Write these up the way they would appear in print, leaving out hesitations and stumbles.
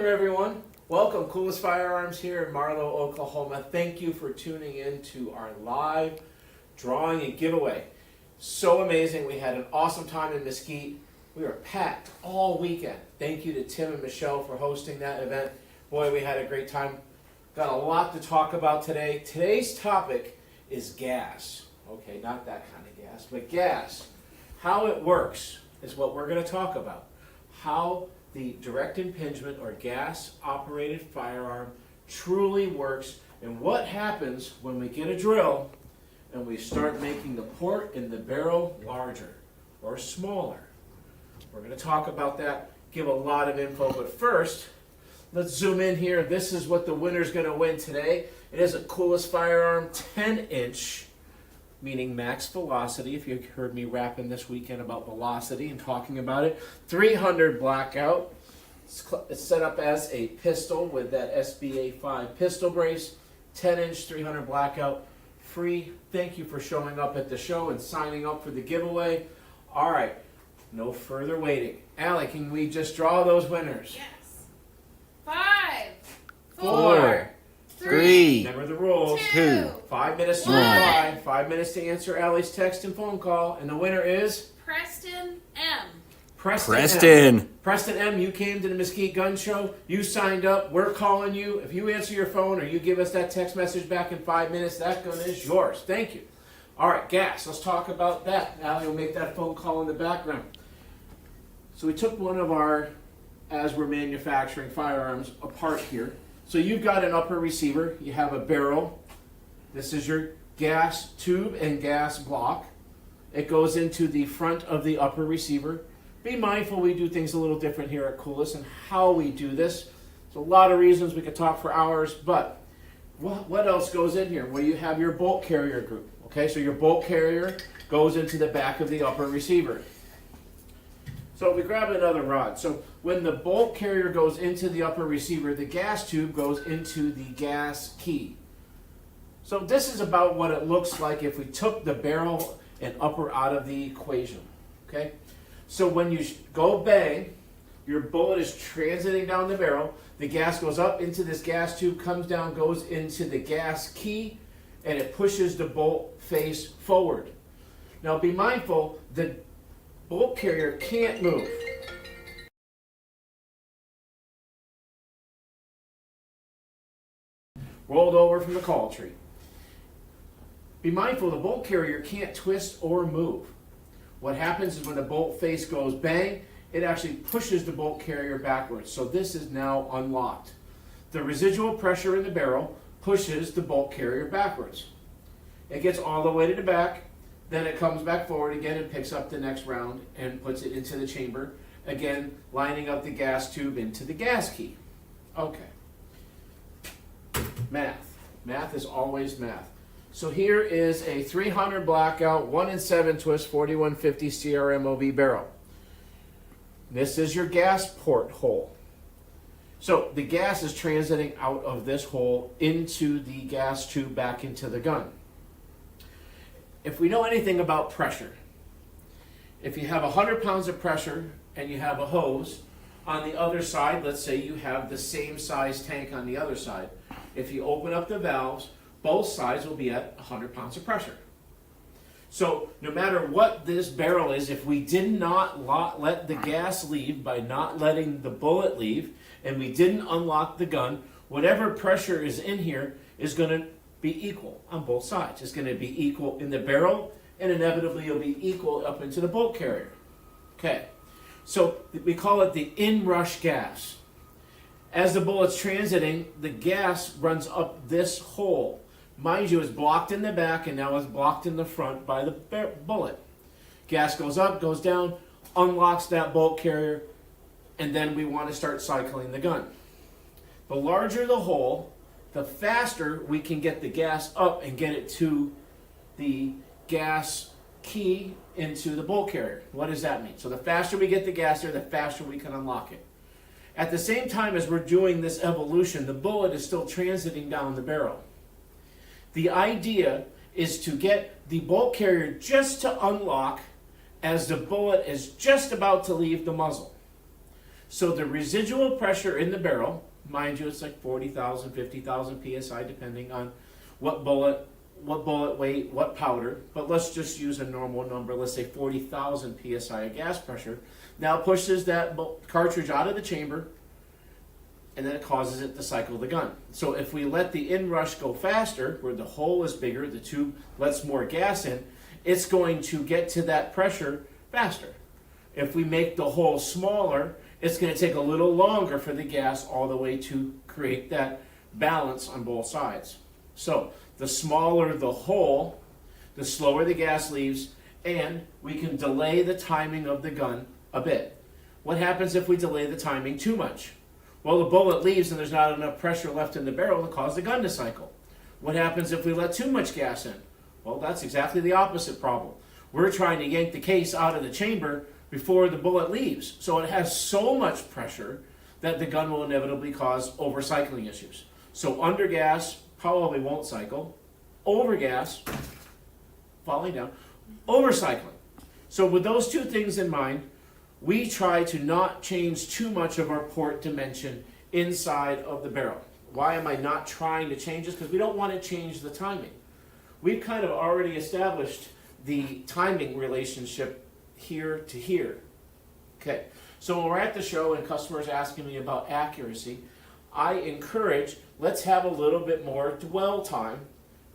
there, everyone. Welcome, Coolest Firearms here in Marlow, Oklahoma. Thank you for tuning in to our live drawing and giveaway. So amazing. We had an awesome time in Mesquite. We were packed all weekend. Thank you to Tim and Michelle for hosting that event. Boy, we had a great time. Got a lot to talk about today. Today's topic is gas. Okay, not that kind of gas, but gas. How it works is what we're going to talk about. How the direct impingement or gas-operated firearm truly works, and what happens when we get a drill and we start making the port and the barrel larger or smaller. We're going to talk about that, give a lot of info, but first, let's zoom in here. This is what the winner's going to win today. It is a Coolest Firearm 10-inch, meaning max velocity, if you heard me rapping this weekend about velocity and talking about it. 300 blackout. It's set up as a pistol with that SBA 5 pistol brace. 10-inch, 300 blackout. Free. Thank you for showing up at the show and signing up for the giveaway. All right, no further waiting. Allie, can we just draw those winners? Yes. 5, 4, 3, Remember the rules. 2, 5 minutes to One. reply, 5 minutes to answer Allie's text and phone call, and the winner is Preston M. Preston M. Preston M, you came to the Mesquite Gun Show, you signed up, we're calling you. If you answer your phone or you give us that text message back in 5 minutes, that gun is yours. Thank you. All right, gas, let's talk about that. Allie will make that phone call in the background. So we took one of our, as we're manufacturing firearms, apart here. So you've got an upper receiver, you have a barrel. This is your gas tube and gas block. It goes into the front of the upper receiver. Be mindful we do things a little different here at Coolest and how we do this. There's a lot of reasons we could talk for hours, but what else goes in here? Well, you have your bolt carrier group. Okay, so your bolt carrier goes into the back of the upper receiver. So we grab another rod. So when the bolt carrier goes into the upper receiver, the gas tube goes into the gas key. So this is about what it looks like if we took the barrel and upper out of the equation. Okay? So when you go bang, your bullet is transiting down the barrel. The gas goes up into this gas tube, comes down, goes into the gas key, and it pushes the bolt face forward. Now be mindful, the bolt carrier can't move. Rolled over from the call tree. Be mindful, the bolt carrier can't twist or move. What happens is when the bolt face goes bang, it actually pushes the bolt carrier backwards. So this is now unlocked. The residual pressure in the barrel pushes the bolt carrier backwards. It gets all the way to the back. Then it comes back forward again and picks up the next round and puts it into the chamber. Again, lining up the gas tube into the gas key. Okay. Math. Math is always math. So here is a 300 blackout, 1 in 7 twist, 4150 CRMOV barrel. This is your gas port hole. So the gas is transiting out of this hole into the gas tube back into the gun. If we know anything about pressure, if you have 100 pounds of pressure and you have a hose, on the other side, let's say you have the same size tank on the other side. If you open up the valves, both sides will be at 100 pounds of pressure. So no matter what this barrel is, if we did not let the gas leave by not letting the bullet leave, and we didn't unlock the gun, whatever pressure is in here is going to be equal on both sides. It's going to be equal in the barrel, and inevitably it'll be equal up into the bolt carrier. Okay, so we call it the inrush gas. As the bullet's transiting, the gas runs up this hole. Mind you, it's blocked in the back and now it's blocked in the front by the bullet. Gas goes up, goes down, unlocks that bolt carrier, and then we want to start cycling the gun. The larger the hole, the faster we can get the gas up and get it to the gas key into the bolt carrier. What does that mean? So the faster we get the gas there, the faster we can unlock it. At the same time as we're doing this evolution, the bullet is still transiting down the barrel. The idea is to get the bolt carrier just to unlock as the bullet is just about to leave the muzzle. So the residual pressure in the barrel, mind you, it's like 40,000, 50,000 psi, depending on what bullet weight, what powder. But let's just use a normal number. Let's say 40,000 psi of gas pressure. Now pushes that cartridge out of the chamber, and then it causes it to cycle the gun. So if we let the inrush go faster, where the hole is bigger, the tube lets more gas in, it's going to get to that pressure faster. If we make the hole smaller, it's going to take a little longer for the gas all the way to create that balance on both sides. So the smaller the hole, the slower the gas leaves, and we can delay the timing of the gun a bit. What happens if we delay the timing too much? Well, the bullet leaves and there's not enough pressure left in the barrel to cause the gun to cycle. What happens if we let too much gas in? Well, that's exactly the opposite problem. We're trying to yank the case out of the chamber before the bullet leaves. So it has so much pressure that the gun will inevitably cause overcycling issues. So under gas probably won't cycle. Over gas, falling down, overcycling. So with those two things in mind, we try to not change too much of our port dimension inside of the barrel. Why am I not trying to change this? Because we don't want to change the timing. We've kind of already established the timing relationship here to here. Okay, so when we're at the show and customers asking me about accuracy, I encourage, let's have a little bit more dwell time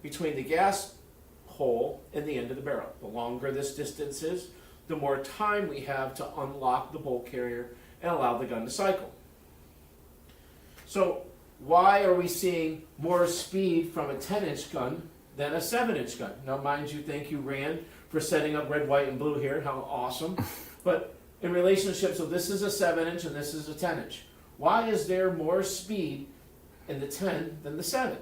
between the gas hole and the end of the barrel. The longer this distance is, the more time we have to unlock the bolt carrier and allow the gun to cycle. So why are we seeing more speed from a 10-inch gun than a 7-inch gun? Now mind you, thank you Rand for setting up red, white, and blue here. How awesome. But in relationship, so this is a 7-inch and this is a 10-inch. Why is there more speed in the 10 than the 7?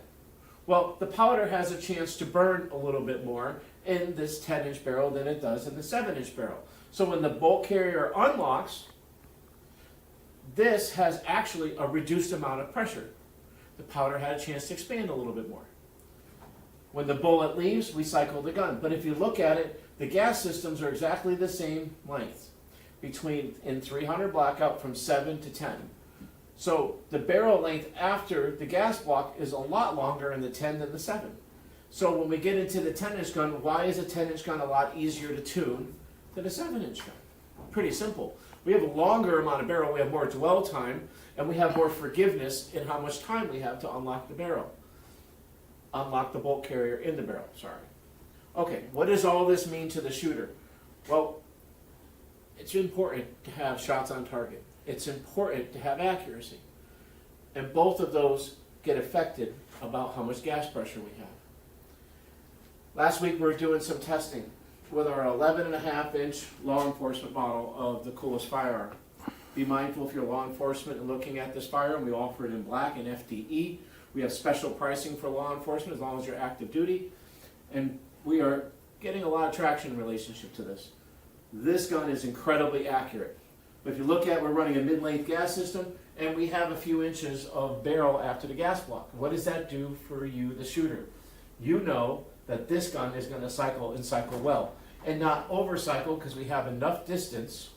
Well, the powder has a chance to burn a little bit more in this 10-inch barrel than it does in the 7-inch barrel. So when the bolt carrier unlocks, this has actually a reduced amount of pressure. The powder had a chance to expand a little bit more. When the bullet leaves, we cycle the gun. But if you look at it, the gas systems are exactly the same length between in 300 blackout from 7 to 10. So the barrel length after the gas block is a lot longer in the 10 than the 7. So when we get into the 10-inch gun, why is a 10-inch gun a lot easier to tune than a 7-inch gun? Pretty simple. We have a longer amount of barrel, we have more dwell time, and we have more forgiveness in how much time we have to unlock the barrel. Unlock the bolt carrier in the barrel, sorry. Okay, what does all this mean to the shooter? Well, it's important to have shots on target. It's important to have accuracy. And both of those get affected about how much gas pressure we have. Last week we were doing some testing with our 11.5-inch law enforcement model of the coolest firearm. Be mindful if you're law enforcement and looking at this firearm, we offer it in black and FDE. We have special pricing for law enforcement as long as you're active duty. And we are getting a lot of traction in relationship to this. This gun is incredibly accurate. But if you look at, we're running a mid-length gas system, and we have a few inches of barrel after the gas block. What does that do for you, the shooter? You know that this gun is going to cycle and cycle well, and not overcycle because we have enough distance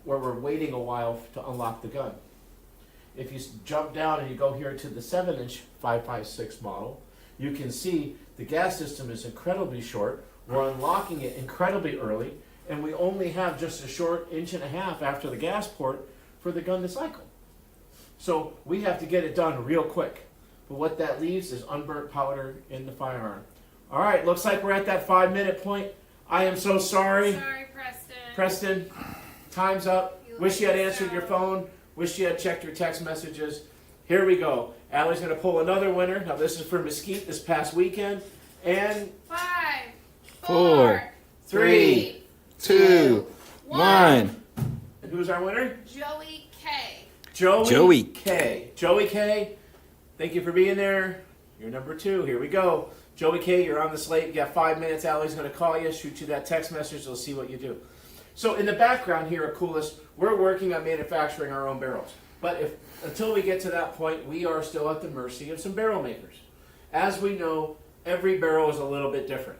where we're waiting a while to unlock the gun. If you jump down and you go here to the 7-inch 5.56 model, you can see the gas system is incredibly short. We're unlocking it incredibly early, and we only have just a short 1.5 inches after the gas port for the gun to cycle. So we have to get it done real quick. But what that leaves is unburnt powder in the firearm. All right, looks like we're at that 5-minute point. I am so sorry. Sorry, Preston. Preston, time's up. Wish you had answered so. your phone. Wish you had checked your text messages. Here we go. Allie's going to pull another winner. Now this is for Mesquite this past weekend. And 5, 4, 3, 2, 1. and who's our winner? Joey K. Joey. K. Joey K, thank you for being there. You're number 2. Here we go. Joey K, you're on the slate. You got 5 minutes. Allie's going to call you, shoot you that text message. We'll see what you do. So in the background here at Coolest, we're working on manufacturing our own barrels. But until we get to that point, we are still at the mercy of some barrel makers. As we know, every barrel is a little bit different.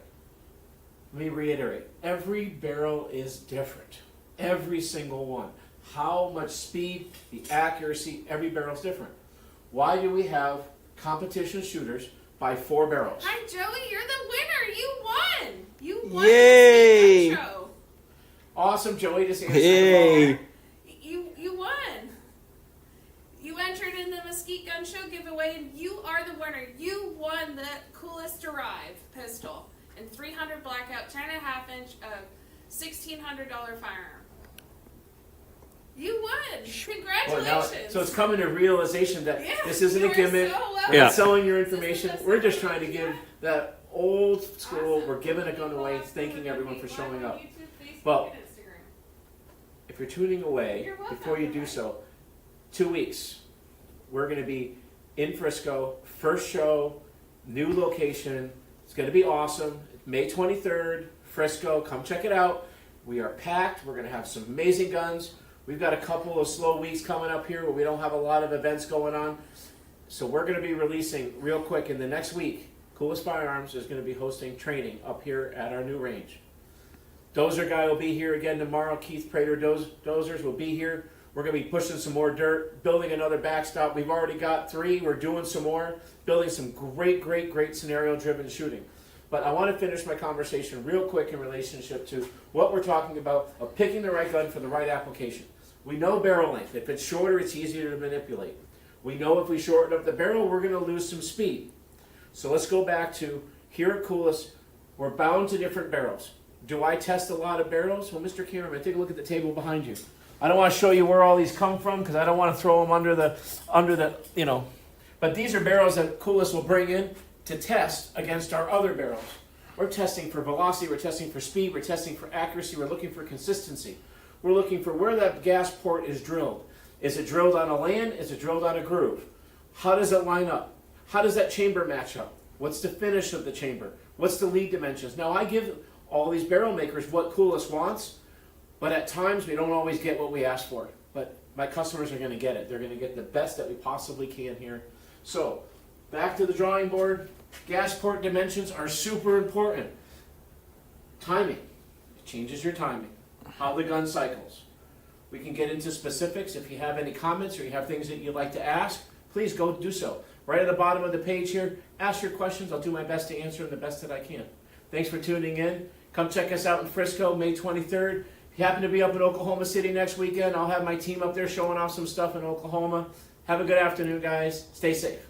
Let me reiterate. Every barrel is different. Every single one. how much speed, the accuracy, every barrel's different. Why do we have competition shooters by 4 barrels? Hi, Joey. You're the winner. You won. You won Yay. the show. Awesome, Joey, just answered Yay. the phone. You won. You entered in the Mesquite Gun Show giveaway, and you are the winner. You won the coolest Derive pistol and 300 blackout 10.5 inch $1,600 firearm. You won. Well, now, Congratulations. so it's coming to realization that Yeah, this isn't you a are gimmick. so well We're Yeah. not selling your information. This is We're just just trying to give yeah. that old school. Awesome. We're giving a gun away, Awesome. thanking everyone for Live showing on up. YouTube, Facebook, Well, and Instagram. If you're tuning away, You're welcome. before you do so, 2 weeks, we're going to be in Frisco. First show, new location. It's going to be awesome. May 23rd, Frisco. Come check it out. We are packed. We're going to have some amazing guns. We've got a couple of slow weeks coming up here where we don't have a lot of events going on. So we're going to be releasing real quick in the next week. Coolest Firearms is going to be hosting training up here at our new range. Dozer guy will be here again tomorrow. Keith Prater Dozers will be here. We're going to be pushing some more dirt, building another backstop. We've already got 3. We're doing some more, building some great scenario-driven shooting. But I want to finish my conversation real quick in relationship to what we're talking about of picking the right gun for the right application. We know barrel length. If it's shorter, it's easier to manipulate. We know if we shorten up the barrel, we're going to lose some speed. So let's go back to here at Coolest. We're bound to different barrels. Do I test a lot of barrels? Well, Mr. Cameraman, take a look at the table behind you. I don't want to show you where all these come from because I don't want to throw them under the, you know. But these are barrels that Coolest will bring in to test against our other barrels. We're testing for velocity, we're testing for speed, we're testing for accuracy, we're looking for consistency. We're looking for where that gas port is drilled. Is it drilled on a land? Is it drilled on a groove? How does it line up? How does that chamber match up? What's the finish of the chamber? What's the lead dimensions? Now I give all these barrel makers what Coolest wants, but at times we don't always get what we ask for. But my customers are going to get it. They're going to get the best that we possibly can here. So, back to the drawing board. Gas port dimensions are super important. Timing. It changes your timing. How the gun cycles. We can get into specifics. If you have any comments or you have things that you'd like to ask, please go do so. Right at the bottom of the page here, ask your questions. I'll do my best to answer them the best that I can. Thanks for tuning in. Come check us out in Frisco, May 23rd. If you happen to be up in Oklahoma City next weekend, I'll have my team up there showing off some stuff in Oklahoma. Have a good afternoon, guys. Stay safe.